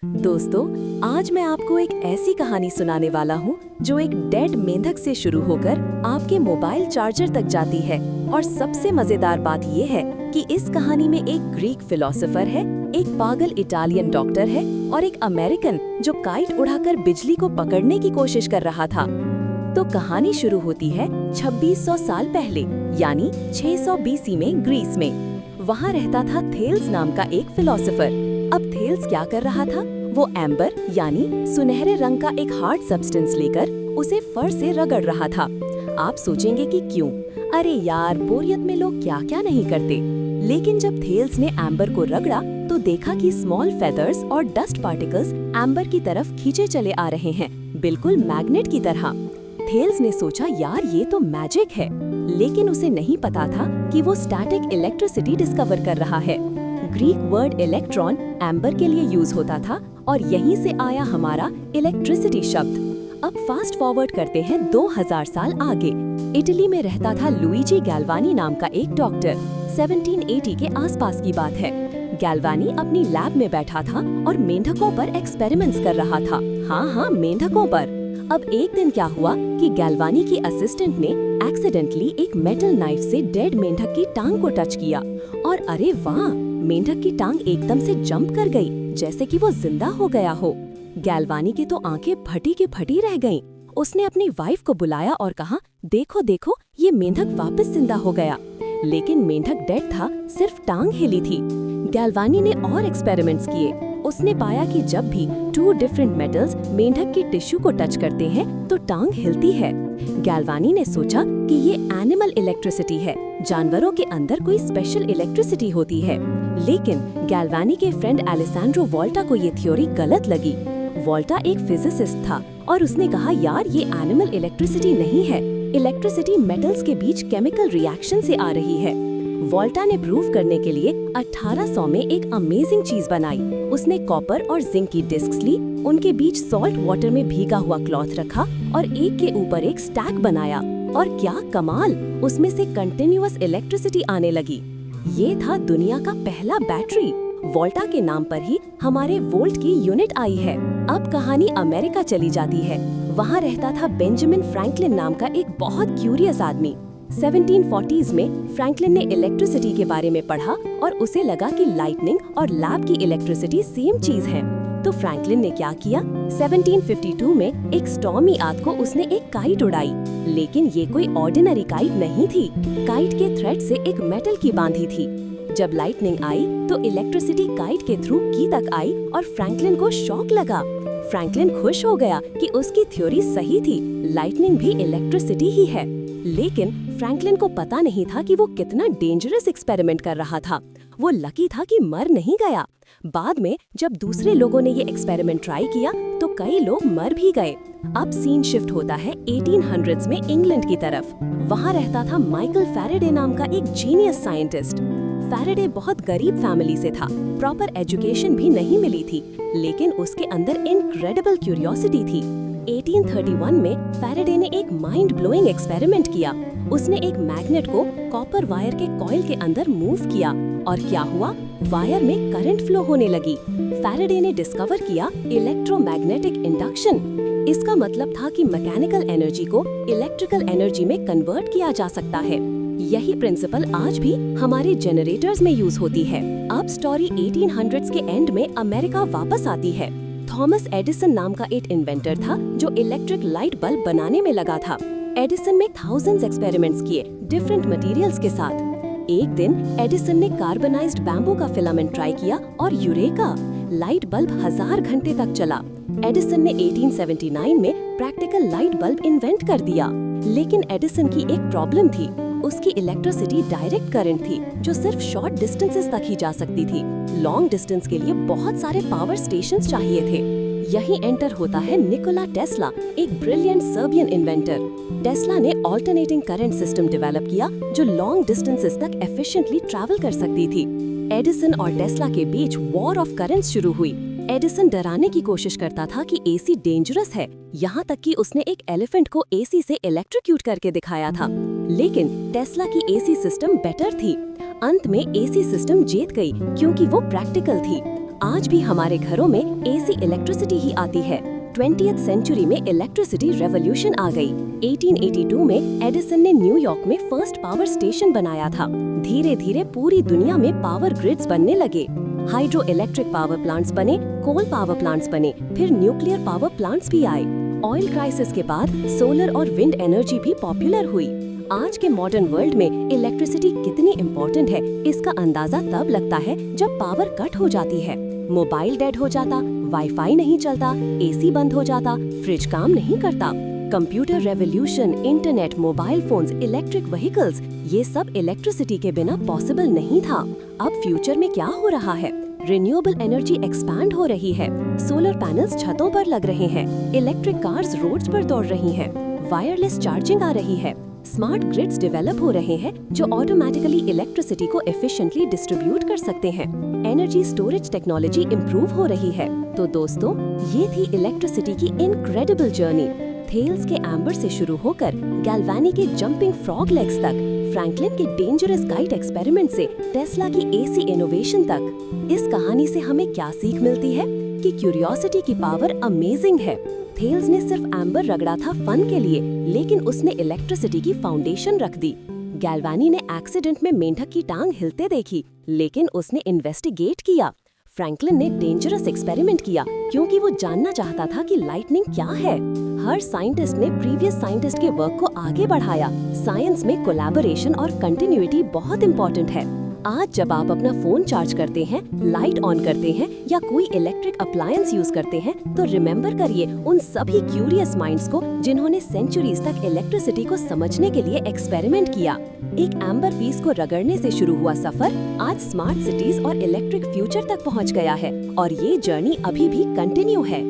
दोस्तों, आज मैं आपको एक ऐसी कहानी सुनाने वाला हूँ जो एक डेड मेंढक से शुरू होकर आपके मोबाइल चार्जर तक जाती है। और सबसे मजेदार बात ये है कि इस कहानी में एक ग्रीक फिलोसोफर है, एक पागल इटालियन डॉक्टर है और एक अमेरिकन जो काइट उड़ाकर बिजली को पकड़ने की कोशिश कर रहा था। तो कहानी शुरू होती है 2600 साल पहले, यानी 600 बीसी में ग्रीस में। वहाँ रहता था थेल्स नाम का एक फिलोसोफर। अब थेल्स क्या कर रहा था? वो एम्बर यानी सुनहरे रंग का एक हार्ड सब्सटेंस लेकर उसे फर से रगड़ रहा था। आप सोचेंगे कि क्यों? अरे यार, बोरियत में लोग क्या क्या नहीं करते। लेकिन जब थेल्स ने एम्बर को रगड़ा तो देखा कि स्मॉल फेदर्स और डस्ट पार्टिकल्स एम्बर की तरफ खींचे चले आ रहे हैं, बिल्कुल मैग्नेट की तरह। थेल्स ने सोचा, यार ये तो मैजिक है। लेकिन उसे नहीं पता था कि वो स्टैटिक इलेक्ट्रिसिटी डिस्कवर कर रहा है। ग्रीक वर्ड इलेक्ट्रॉन एम्बर के लिए यूज होता था और यहीं से आया हमारा इलेक्ट्रिसिटी शब्द। अब फास्ट फॉरवर्ड करते हैं 2000 साल आगे। इटली में रहता था लुइजी गैल्वानी नाम का एक डॉक्टर। 1780 के आसपास की बात है। गैल्वानी अपनी लैब में बैठा था और मेंढकों पर एक्सपेरिमेंट्स कर रहा था। हाँ, मेंढकों पर। अब एक दिन क्या हुआ कि गैल्वानी की असिस्टेंट ने एक्सीडेंटली एक मेटल नाइफ से डेड मेंढक की टांग को टच किया और अरे वाह, मेंढक की टांग एकदम से जंप कर गई, जैसे कि वो जिंदा हो गया हो। गैल्वानी की तो आंखें फटी की फटी रह गईं। उसने अपनी वाइफ को बुलाया और कहा, देखो देखो, ये मेंढक वापस जिंदा हो गया। लेकिन मेंढक डेड था, सिर्फ टांग हिली थी। गैल्वानी ने और एक्सपेरिमेंट्स किए। उसने पाया कि जब भी 2 डिफरेंट मेटल्स मेंढक की टिश्यू को टच करते हैं तो टांग हिलती है। गैल्वानी ने सोचा कि ये एनिमल इलेक्ट्रिसिटी है, जानवरों के अंदर कोई स्पेशल इलेक्ट्रिसिटी होती है। लेकिन गैल्वानी के फ्रेंड एलेसैंड्रो वोल्टा को ये थ्योरी गलत लगी। वोल्टा एक फिजिसिस्ट था और उसने कहा, यार ये एनिमल इलेक्ट्रिसिटी नहीं है, इलेक्ट्रिसिटी मेटल्स के बीच केमिकल रिएक्शन से आ रही है। वोल्टा ने प्रूव करने के लिए 1800 में एक अमेजिंग चीज बनाई। उसने कॉपर और जिंक की डिस्क्स ली, उनके बीच सॉल्ट वाटर में भीगा हुआ क्लॉथ रखा और एक के ऊपर एक स्टैक बनाया। और क्या कमाल, उसमें से कंटिन्यूअस इलेक्ट्रिसिटी आने लगी। ये था दुनिया का पहला बैटरी। वोल्टा के नाम पर ही हमारे वोल्ट की यूनिट आई है। अब कहानी अमेरिका चली जाती है। वहाँ रहता था बेंजामिन फ्रैंकलिन नाम का एक बहुत क्यूरियस आदमी। 1740s में फ्रैंकलिन ने इलेक्ट्रिसिटी के बारे में पढ़ा और उसे लगा कि लाइटनिंग और लैब की इलेक्ट्रिसिटी सेम चीज है। तो फ्रैंकलिन ने क्या किया? 1752 में एक स्टॉर्मी रात को उसने एक काइट उड़ाई। लेकिन ये कोई ऑर्डिनरी काइट नहीं थी। काइट के थ्रेड से एक मेटल की बांधी थी। जब लाइटनिंग आई तो इलेक्ट्रिसिटी काइट के थ्रू की तक आई और फ्रैंकलिन को शॉक लगा। फ्रैंकलिन खुश हो गया कि उसकी थ्योरी सही थी, लाइटनिंग भी इलेक्ट्रिसिटी ही है। लेकिन फ्रैंकलिन को पता नहीं था कि वो कितना डेंजरस एक्सपेरिमेंट कर रहा था। वो लकी था कि मर नहीं गया। बाद में जब दूसरे लोगों ने ये एक्सपेरिमेंट ट्राई किया तो कई लोग मर भी गए। अब सीन शिफ्ट होता है 1800s में इंग्लैंड की तरफ। वहाँ रहता था माइकल फैराडे नाम का एक जीनियस साइंटिस्ट। फैराडे बहुत गरीब फैमिली से था, प्रॉपर एजुकेशन भी नहीं मिली थी, लेकिन उसके अंदर इनक्रेडिबल क्यूरियोसिटी थी। 1831 में फैराडे ने एक माइंड ब्लोइंग एक्सपेरिमेंट किया। उसने एक मैग्नेट को कॉपर वायर के कॉइल के अंदर मूव किया और क्या हुआ? वायर में करंट फ्लो होने लगी। फैराडे ने डिस्कवर किया इलेक्ट्रोमैग्नेटिक इंडक्शन। इसका मतलब था कि मैकेनिकल एनर्जी को इलेक्ट्रिकल एनर्जी में कन्वर्ट किया जा सकता है। यही प्रिंसिपल आज भी हमारे जनरेटर्स में यूज होती है। अब स्टोरी 1800s के एंड में अमेरिका वापस आती है। थॉमस एडिसन नाम का एक इन्वेंटर था जो इलेक्ट्रिक लाइट बल्ब बनाने में लगा था। एडिसन ने थाउजेंड्स एक्सपेरिमेंट्स किए डिफरेंट मटेरियल्स के साथ। एक दिन एडिसन ने कार्बनाइज्ड बैम्बू का फिलामेंट ट्राई किया और यूरेका, लाइट बल्ब 1000 घंटे तक चला। एडिसन ने 1879 में प्रैक्टिकल लाइट बल्ब इन्वेंट कर दिया। लेकिन एडिसन की एक प्रॉब्लम थी, उसकी इलेक्ट्रिसिटी डायरेक्ट करंट थी जो सिर्फ शॉर्ट डिस्टेंसेस तक ही जा सकती थी। लॉन्ग डिस्टेंस के लिए बहुत सारे पावर स्टेशंस चाहिए थे। यही एंटर होता है निकोला टेस्ला, एक ब्रिलियंट सर्बियन इन्वेंटर। टेस्ला ने ऑल्टरनेटिंग करंट सिस्टम डेवलप किया जो लॉन्ग डिस्टेंसेस तक एफिशिएंटली ट्रैवल कर सकती थी। एडिसन और टेस्ला के बीच वॉर ऑफ करंट्स शुरू हुई। एडिसन डराने की कोशिश करता था कि एसी डेंजरस है, यहाँ तक कि उसने एक एलिफेंट को एसी से इलेक्ट्रिक्यूट करके दिखाया था। लेकिन टेस्ला की एसी सिस्टम बेटर थी। अंत में एसी सिस्टम जीत गई क्योंकि वो प्रैक्टिकल थी। आज भी हमारे घरों में एसी इलेक्ट्रिसिटी ही आती है। 20th सेंचुरी में इलेक्ट्रिसिटी रेवोल्यूशन आ गई। 1882 में एडिसन ने न्यूयॉर्क में फर्स्ट पावर स्टेशन बनाया था। धीरे धीरे पूरी दुनिया में पावर ग्रिड्स बनने लगे। हाइड्रो इलेक्ट्रिक पावर प्लांट्स बने, कोल पावर प्लांट्स बने, फिर न्यूक्लियर पावर प्लांट्स भी आए। ऑयल क्राइसिस के बाद सोलर और विंड एनर्जी भी पॉपुलर हुई। आज के मॉडर्न वर्ल्ड में इलेक्ट्रिसिटी कितनी इम्पोर्टेंट है, इसका अंदाजा तब लगता है जब पावर कट हो जाती है। मोबाइल डेड हो जाता, वाईफाई नहीं चलता, एसी बंद हो जाता, फ्रिज काम नहीं करता। Computer revolution, internet, mobile phones, electric vehicles, ये सब इलेक्ट्रिसिटी के बिना पॉसिबल नहीं था। अब फ्यूचर में क्या हो रहा है? रिन्यूएबल एनर्जी एक्सपैंड हो रही है, सोलर पैनल्स छतों पर लग रहे हैं, इलेक्ट्रिक कार्स रोड्स पर दौड़ रही हैं, वायरलेस चार्जिंग आ रही है, स्मार्ट ग्रिड्स डेवलप हो रहे हैं जो ऑटोमेटिकली इलेक्ट्रिसिटी को एफिशिएंटली डिस्ट्रीब्यूट कर सकते हैं। एनर्जी स्टोरेज टेक्नोलॉजी इम्प्रूव हो रही है। तो दोस्तों, ये थी इलेक्ट्रिसिटी की इनक्रेडिबल जर्नी। थेल्स के एम्बर से शुरू होकर गैल्वानी के जंपिंग फ्रॉग लेग्स तक, फ्रैंकलिन के डेंजरस काइट एक्सपेरिमेंट से टेस्ला की एसी इनोवेशन तक। इस कहानी से हमें क्या सीख मिलती है? कि क्यूरियोसिटी की पावर अमेजिंग है। थेल्स ने सिर्फ एम्बर रगड़ा था फन के लिए, लेकिन उसने इलेक्ट्रिसिटी की फाउंडेशन रख दी। गैल्वानी ने एक्सीडेंट में मेंढक की टांग हिलते देखी, लेकिन उसने इन्वेस्टिगेट किया। फ्रैंकलिन ने डेंजरस एक्सपेरिमेंट किया क्योंकि वो जानना चाहता था कि लाइटनिंग क्या है। हर साइंटिस्ट ने प्रीवियस साइंटिस्ट के वर्क को आगे बढ़ाया। साइंस में कोलैबोरेशन और कंटिन्यूटी बहुत इंपॉर्टेंट है। आज जब आप अपना फोन चार्ज करते हैं, लाइट ऑन करते हैं या कोई इलेक्ट्रिक अप्लायंस यूज करते हैं, तो रिमेम्बर करिए उन सभी क्यूरियस माइंड्स को जिन्होंने सेंचुरीज तक इलेक्ट्रिसिटी को समझने के लिए एक्सपेरिमेंट किया। एक एम्बर पीस को रगड़ने से शुरू हुआ सफर आज स्मार्ट सिटीज और इलेक्ट्रिक फ्यूचर तक पहुंच गया है, और ये जर्नी अभी भी कंटिन्यू है।